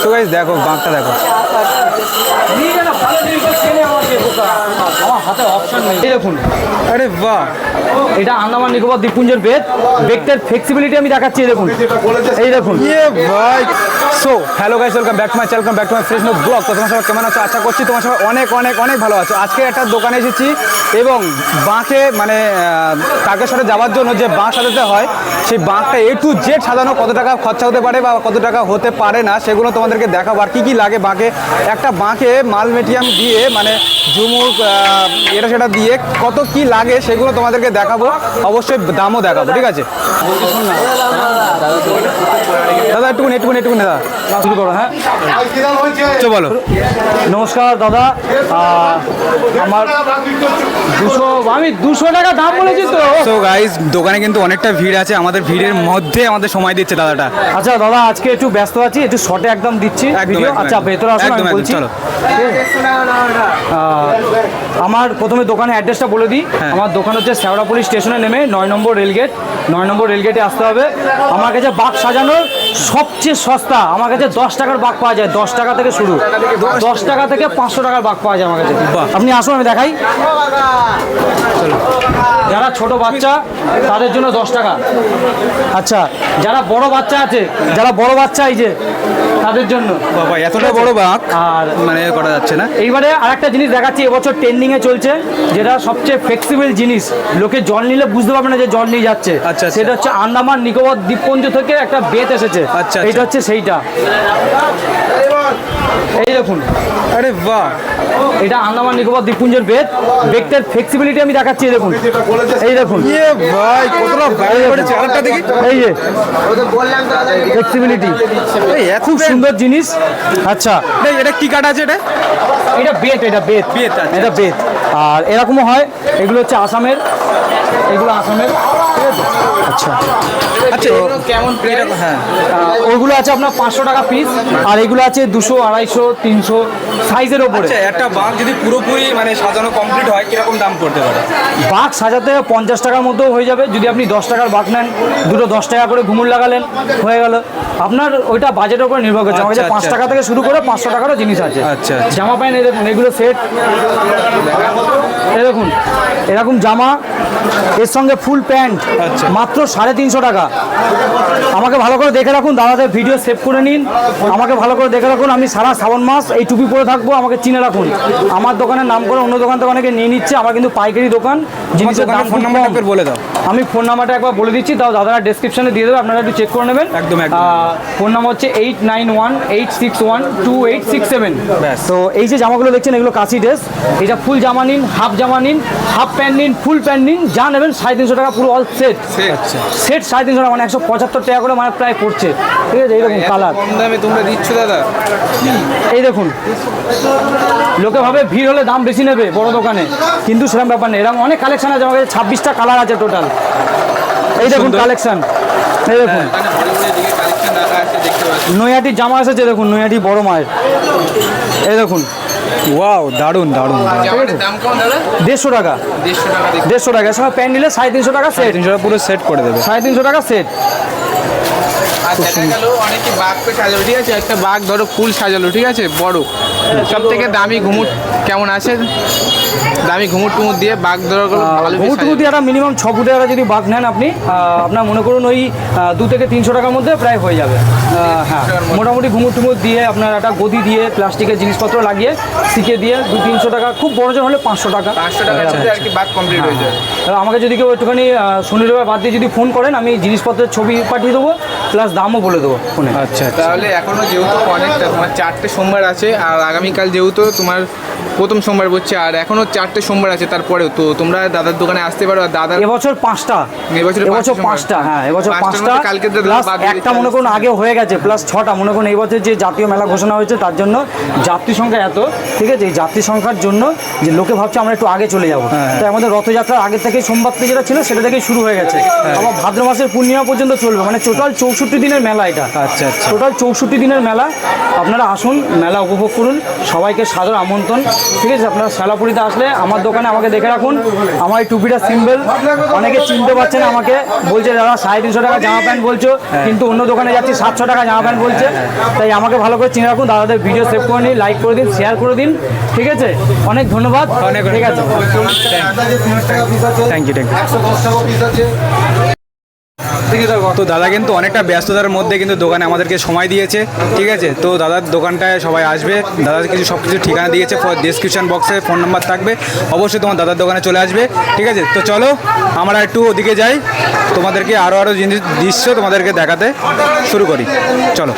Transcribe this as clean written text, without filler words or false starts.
তো গাইস দেখো বাঁকটা দেখো, আমার হাতে অপশন নেই। দেখুন, আরে বাহ, এটা আন্দামান নিকোবর দ্বীপপুঞ্জের বেগের ফ্লেক্সিবিলিটি আমি দেখাচ্ছি। দেখুন, এই দেখুন ভাই। So hello guys, welcome back to my channel, welcome back to my fresh no blog. তো তোমার সবাই কেমন আছো? আশা করছি তোমার সবাই অনেক অনেক অনেক ভালো আছো। আজকে একটা দোকানে এসেছি এবং বাঁকে মানে তারকেশ্বরে যাওয়ার জন্য যে বাঁক সাজাতে হয়, সেই বাঁকটা A to Z সাজানো কত টাকা খরচা হতে পারে বা কত টাকা হতে পারে না, সেগুলো তোমাদেরকে দেখাবো। আর কী কী লাগে বাঁকে, একটা বাঁকে মাল মেটিয়াম দিয়ে মানে ঝুমুর এটা সেটা দিয়ে কত কি লাগে সেগুলো তোমাদেরকে দেখাবো, অবশ্যই দামও দেখাবো, ঠিক আছে? দাদা একটুকুনি দাদা শুরু করো। হ্যাঁ বলো। নমস্কার দাদা, আমার আমি 200 টাকা দাম বলেছি তো। সো গাইস, দোকানে কিন্তু অনেকটা ভিড় আছে, আমাদের ভিড়ের মধ্যে আমাদের সময় দিচ্ছে দাদাটা। আচ্ছা দাদা, আজকে একটু ব্যস্ত আছি, একটু শর্টে একদম দিচ্ছি ভিডিও। আচ্ছা ভেতরে আসুন, আমি বলছি। আমার প্রথমে দোকানের অ্যাড্রেসটা বলে দিই। আমার দোকান হচ্ছে শেওড়াফুলি স্টেশনে নেমে 9 নম্বর রেলগেট, 9 নম্বর রেলগেটে আসতে হবে। আমার কাছে বাঁক সাজানোর সবচেয়ে সস্তা, আমার কাছে 10 টাকার বাঁক পাওয়া যায়, 10 টাকা থেকে শুরু, 10 টাকা থেকে 500 টাকার বাঁক পাওয়া যায় আমার কাছে। আপনি আসুন, আমি দেখাই। যারা ছোট বাচ্চা তাদের জন্য 10 টাকা। আচ্ছা, যারা বড় বাচ্চা আছে, যারা বড় বাচ্চা এই যে তাদের জন্য বাবা এতটা বড় বাঁক আর মানে করা যাচ্ছে না। এইবারে আরেকটা জিনিস দেখাচ্ছি, এবছর ট্রেন্ডিংয়ে চলছে, যেটা সবচেয়ে ফ্লেক্সিবল জিনিস, লোকে জল নিলে বুঝতে পারবে না যে জল নিয়ে যাচ্ছে। আচ্ছা, সেটা হচ্ছে আন্দামান নিকোবর দ্বীপপুঞ্জ থেকে একটা বেত এসেছে। আচ্ছা, এইটা হচ্ছে সেইটা, এই দেখুন। আরে বাহ, এটা আন্দামান নিকোবর দ্বীপপুঞ্জের বেগের ফ্লেক্সিবিলিটি আমি দেখাচ্ছি। দেখুন, এই দেখুন ভাই কতটা ভালো করেছে, আরেকটা দেখি। এই যে ফ্লেক্সিবিলিটি, খুব সুন্দর জিনিস। আচ্ছা, এটা কি কাঠ আছে? এটা বেত, এটা বেত, এটা বেত। আর এরকমও হয়, এগুলো হচ্ছে আসামের, এগুলো আসামের, ঠিক আছে? আচ্ছা আচ্ছা, কেমন প্লেট? হ্যাঁ, ওগুলো আছে আপনার 500 টাকা পিস, আর এগুলো আছে 200, 250, 300 সাইজের ওপরে। একটা বাঁক যদি পুরোপুরি মানে সাজানো কমপ্লিট হয় কিরকম দাম পড়তে পারে? বাঁক সাজাতে 50 টাকার মধ্যেও হয়ে যাবে। যদি আপনি 10 টাকার বাঁক নেন, দুটো 10 টাকা করে ঘুমুর লাগালেন, হয়ে গেল। আপনার ওইটা বাজেটের উপর নির্ভর করছে। আমার কাছে 5 টাকা থেকে শুরু করে 500 টাকারও জিনিস আছে। আচ্ছা, জামা প্যান্ট এই দেখুন, এগুলো সেট, এই দেখুন এরকম জামা, এর সঙ্গে ফুল প্যান্ট, মাত্র 350 টাকা। আমাকে ভালো করে দেখে রাখুন, দাদাদের ভিডিও সেভ করে নিন, আমাকে ভালো করে দেখে রাখুন। আমি সারা শ্রাবণ মাস এই টুপি পরে থাকবো, আমাকে চিনে রাখুন। আমার দোকানের নাম করে অন্য দোকান থেকে অনেকে নিয়ে নিচ্ছে, আমার কিন্তু পাইকারি দোকান, জিনিসের দাম। ফোন নাম্বারটা বলে দাও। আমি ফোন নাম্বারটা একবার বলে দিচ্ছি, তাও দাদারা ডেসক্রিপশনে দিয়ে দেবে, আপনারা একটু চেক করে নেবেন। একদম। ফোন নাম্বার হচ্ছে 8918612867। তো এই যে জামাগুলো দেখছেন, এগুলো কাশি ড্রেস। এটা ফুল জামা নিন, হাফ জামা নিন, হাফ প্যান্ট নিন, ফুল প্যান্ট নিন, যা নেবেন 350 টাকা পুরো অল সেট। সেট 350 টাকা, মানে 175 টাকা করে মানে প্রায় পড়ছে, ঠিক আছে? এইরকম কালার কম দামে তোমরা দিচ্ছ দাদা। এই দেখুন, লোকে ভাবে ভিড় হলে দাম বেশি নেবে বড় দোকানে, কিন্তু সেরকম ব্যাপার নেই। এরকম অনেক কালেকশন আছে আমার কাছে, 26টা কালার আছে টোটাল। এই দেখুন কালেকশন, এই দেখুন নৈহাটির জামা এসেছে, দেখুন নৈহাটি বড় মায়ের, এই দেখুন। ওয়াও, দারুণ দারুণ। 150 টাকা, 150 টাকা। এর সঙ্গে প্যান্ট নিলে 350 টাকা সেট, 350 টাকা পুরো সেট করে দেবে, 350 টাকা সেট। অনেকে বাঘকে সাজালো, ঠিক আছে? একটা বাঘ ধরো ফুল সাজালো, ঠিক আছে, বড়। সব থেকে দামি ঘুমুর কেমন আছে? দামি ঘুমুর টুমুর দিয়ে বাঘ ধরো ঘুমুর টুমুর দিয়ে একটা মিনিমাম 6 ফুটের একটা যদি বাঘ নেন আপনি, আপনার মনে করুন ওই 2 থেকে 300 টাকার মধ্যে প্রায় হয়ে যাবে। হ্যাঁ, মোটামুটি ঘুমুর টুমুর দিয়ে আপনার একটা গদি দিয়ে প্লাস্টিকের জিনিসপত্র লাগিয়ে শিখে দিয়ে 200-300 টাকা, খুব বড় জন হলে 500 টাকা। 500 টাকা আর কি বাঘ কমপ্লিট হয়ে যায়। আমাকে যদি কেউ একটুখানি শনি রবিবার বাদ দিয়ে যদি ফোন করেন, আমি জিনিসপত্রের ছবি পাঠিয়ে দেবো, প্লাস দামও বলে দেবো ফোনে। আচ্ছা, তাহলে এখনো যেহেতু অনেকটা, তোমার 4টে সোমবার আছে, আর আগামীকাল যেহেতু তোমার প্রথম সোমবার বলছে, আর এখনো 4টে সোমবার আছে, তারপরেও তো তোমরা দাদার দোকানে আসতে পারো। আর দাদার এবছর 5টা, এবছর 5টা, হ্যাঁ এবছর 5টা, কালকে প্লাস একটা মনে করুন আগে হয়ে গেছে, প্লাস 6টা মনে করুন এই বছর যে জাতীয় মেলা ঘোষণা হয়েছে, তার জন্য যাত্রী সংখ্যা এত, ঠিক আছে? এই যাত্রী সংখ্যার জন্য যে লোকে ভাবছে আমরা একটু আগে চলে যাবো, তাই আমাদের রথযাত্রার আগে থেকে সোমবার থেকে যেটা ছিল সেটা থেকেই শুরু হয়ে গেছে। আবার ভাদ্র মাসের পূর্ণিমা পর্যন্ত চলবে, মানে টোটাল 64 দিনের মেলা এটা। আচ্ছা, টোটাল 64 দিনের মেলা। আপনারা আসুন, মেলা উপভোগ করুন, সবাইকে সাদর আমন্ত্রণ। ঠিক আছে, আপনারা শ্যালাপুরিতে আসলে আমার দোকানে আমাকে দেখে রাখুন। আমার এই টুপিটা সিম্বল, অনেকে চিনতে পারছে না আমাকে, বলছে দাদা 350 টাকা জামা প্যান্ট বলছো, কিন্তু অন্য দোকানে যাচ্ছি 700 টাকা জামা প্যান্ট বলছে। তাই আমাকে ভালো করে চিনে রাখুন, দাদাদের ভিডিও সেভ করে নিন, লাইক করে দিন, শেয়ার করে দিন, ঠিক আছে? অনেক ধন্যবাদ, অনেক ঠিক আছে, থ্যাংক ইউ। তো দাদা কিন্তু অনেকটা ব্যস্ততার মধ্যে কিন্তু দোকানে আমাদেরকে সময় দিয়েছে, ঠিক আছে? তো দাদার দোকানটায় সবাই আসবে, দাদার কিছু সব কিছু ঠিকানা দিয়েছে, ডেসক্রিপশন বক্সে ফোন নাম্বার থাকবে, অবশ্যই তোমার দাদার দোকানে চলে আসবে, ঠিক আছে? তো চলো আমরা একটু ওদিকে যাই, তোমাদেরকে আরও জিনিস দৃশ্য তোমাদেরকে দেখাতে শুরু করি, চলো।